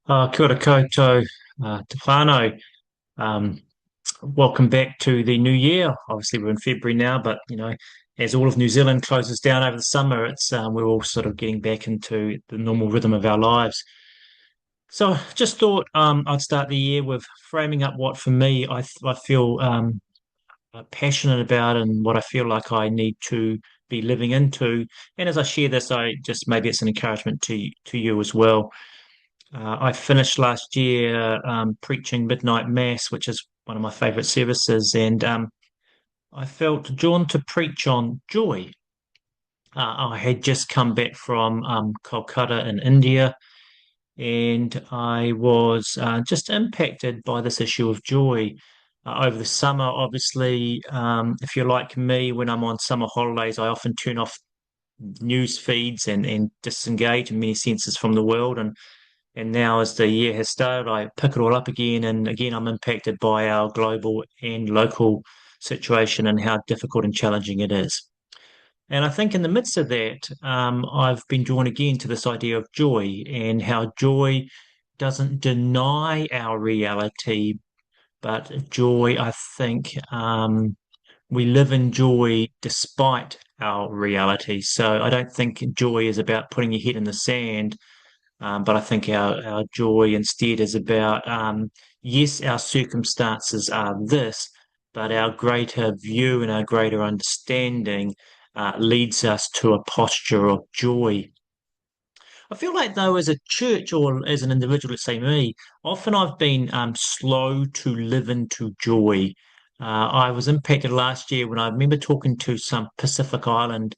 Kia ora koutou, te whānau. Um, Welcome back to the new year. Obviously, we're in February now, but as all of New Zealand closes down over the summer, it's we're all sort of getting back into the normal rhythm of our lives. So, just thought I'd start the year with framing up what, for me, I feel passionate about and what I feel like I need to be living into. And as I share this, I just maybe it's an encouragement to you as well. I finished last year preaching midnight mass, which is one of my favourite services, and I felt drawn to preach on joy. I had just come back from Kolkata in India, and I was just impacted by this issue of joy. Over the summer, obviously, if you're like me, when I'm on summer holidays, I often turn off news feeds and disengage in many senses from the world. And now, as the year has started, I pick it all up again. And again, I'm impacted by our global and local situation and how difficult and challenging it is. And I think in the midst of that, I've been drawn again to this idea of joy and how joy doesn't deny our reality, but joy, I think, we live in joy despite our reality. So I don't think joy is about putting your head in the sand, but I think our joy instead is about, yes, our circumstances are this, but our greater view and our greater understanding leads us to a posture of joy. I feel like, though, as a church or as an individual, let's say me, often I've been slow to live into joy. I was impacted last year when I remember talking to some Pacific Island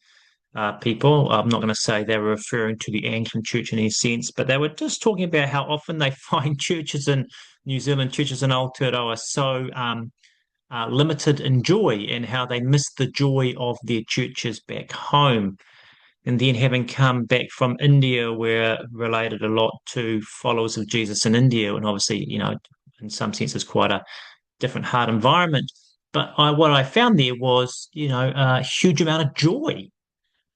people. I'm not going to say they were referring to the Anglican Church in any sense, but they were just talking about how often they find churches in New Zealand, churches in Aotearoa, so limited in joy, and how they miss the joy of their churches back home. And then, having come back from India, where related a lot to followers of Jesus in India, and obviously, in some senses, quite a different hard environment. But what I found there was, a huge amount of joy,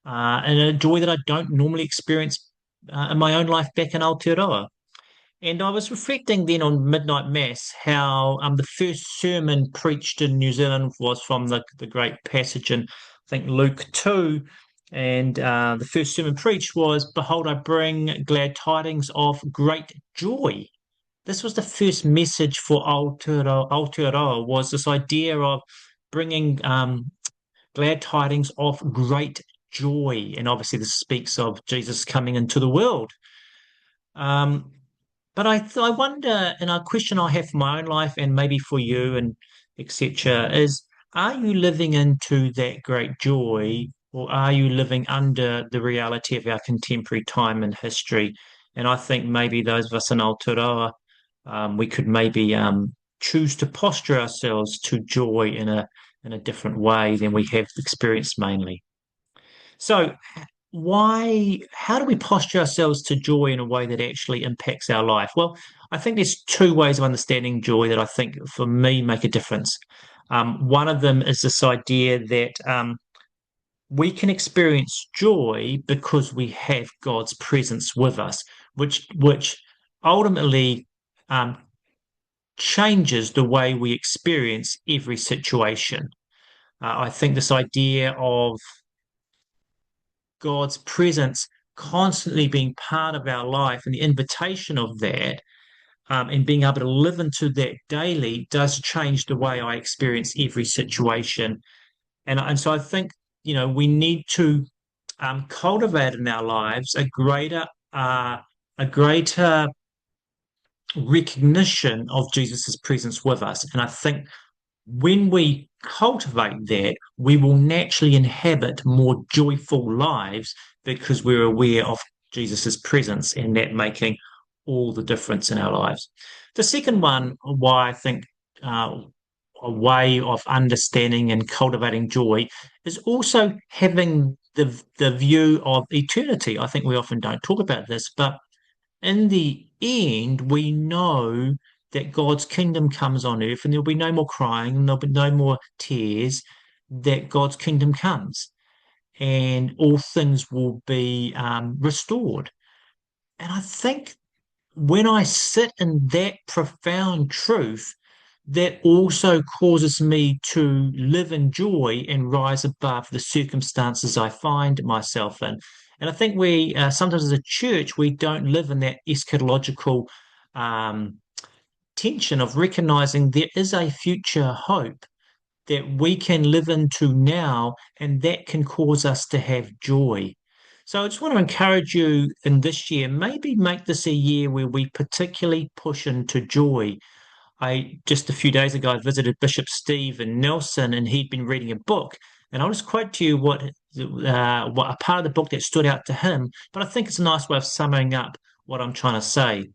and a joy that I don't normally experience in my own life back in Aotearoa. And I was reflecting then on Midnight Mass how the first sermon preached in New Zealand was from the great passage in, I think, Luke 2. And the first sermon preached was, "Behold, I bring glad tidings of great joy." This was the first message for Aotearoa, was this idea of bringing glad tidings of great joy. And obviously, this speaks of Jesus coming into the world. Um, but I wonder, and a question I have for my own life and maybe for you and etc., is, are you living into that great joy, or are you living under the reality of our contemporary time and history? And I think maybe those of us in Aotearoa, we could maybe choose to posture ourselves to joy in a different way than we have experienced mainly. So, how do we posture ourselves to joy in a way that actually impacts our life? Well, I think there's two ways of understanding joy that I think for me make a difference. One of them is this idea that we can experience joy because we have God's presence with us, which ultimately um, changes the way we experience every situation. I think this idea of God's presence constantly being part of our life and the invitation of that, and being able to live into that daily, does change the way I experience every situation. And so I think, we need to cultivate in our lives a greater recognition of Jesus's presence with us. And I think when we cultivate that, we will naturally inhabit more joyful lives because we're aware of Jesus's presence and that making all the difference in our lives. The second one, why I think a way of understanding and cultivating joy, is also having the view of eternity. I think we often don't talk about this, but in the end, we know that God's kingdom comes on earth and there'll be no more crying and there'll be no more tears, that God's kingdom comes and all things will be restored. And I think when I sit in that profound truth, that also causes me to live in joy and rise above the circumstances I find myself in. And I think we sometimes as a church we don't live in that eschatological um, tension of recognizing there is a future hope that we can live into now, and that can cause us to have joy. So I just want to encourage you in this year, maybe make this a year where we particularly push into joy. I just a few days ago I visited Bishop Stephen Nelson, and he'd been reading a book. And I'll just quote to you what a part of the book that stood out to him. But I think it's a nice way of summing up what I'm trying to say.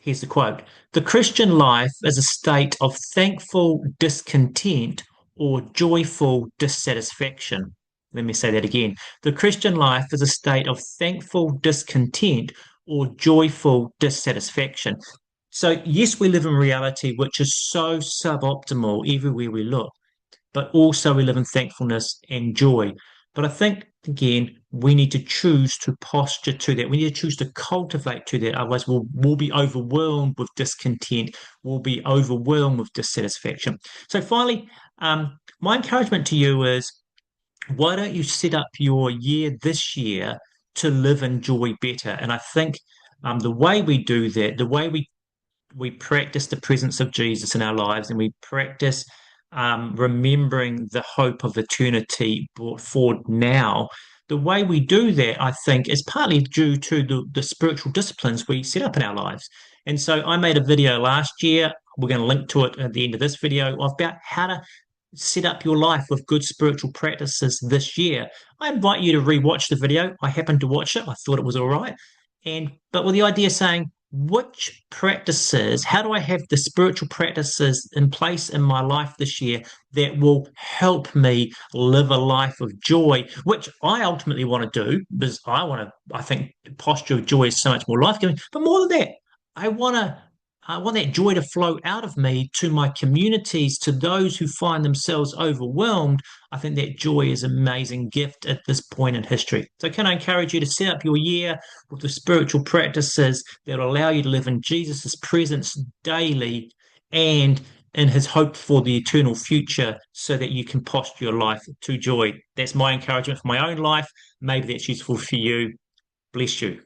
Here's the quote: "The Christian life is a state of thankful discontent or joyful dissatisfaction." Let me say that again. The Christian life is a state of thankful discontent or joyful dissatisfaction. So, yes, we live in reality which is so suboptimal everywhere we look, but also we live in thankfulness and joy. But I think, again, we need to choose to posture to that. We need to choose to cultivate to that. Otherwise, we'll be overwhelmed with discontent. We'll be overwhelmed with dissatisfaction. So, finally, my encouragement to you is why don't you set up your year this year to live in joy better? And I think the way we do that, the way we practice the presence of Jesus in our lives, and we practice remembering the hope of eternity brought forward now. The way we do that, I think, is partly due to the spiritual disciplines we set up in our lives. And so I made a video last year. We're going to link to it at the end of this video about how to set up your life with good spiritual practices this year. I invite you to rewatch the video. I happened to watch it. I thought it was all right. But with the idea saying, which practices, how do I have the spiritual practices in place in my life this year that will help me live a life of joy, which I ultimately want to do because I think posture of joy is so much more life-giving. But more than that, I want to I want that joy to flow out of me to my communities, to those who find themselves overwhelmed. I think that joy is an amazing gift at this point in history. So, can I encourage you to set up your year with the spiritual practices that will allow you to live in Jesus' presence daily and in his hope for the eternal future so that you can posture your life to joy? That's my encouragement for my own life. Maybe that's useful for you. Bless you.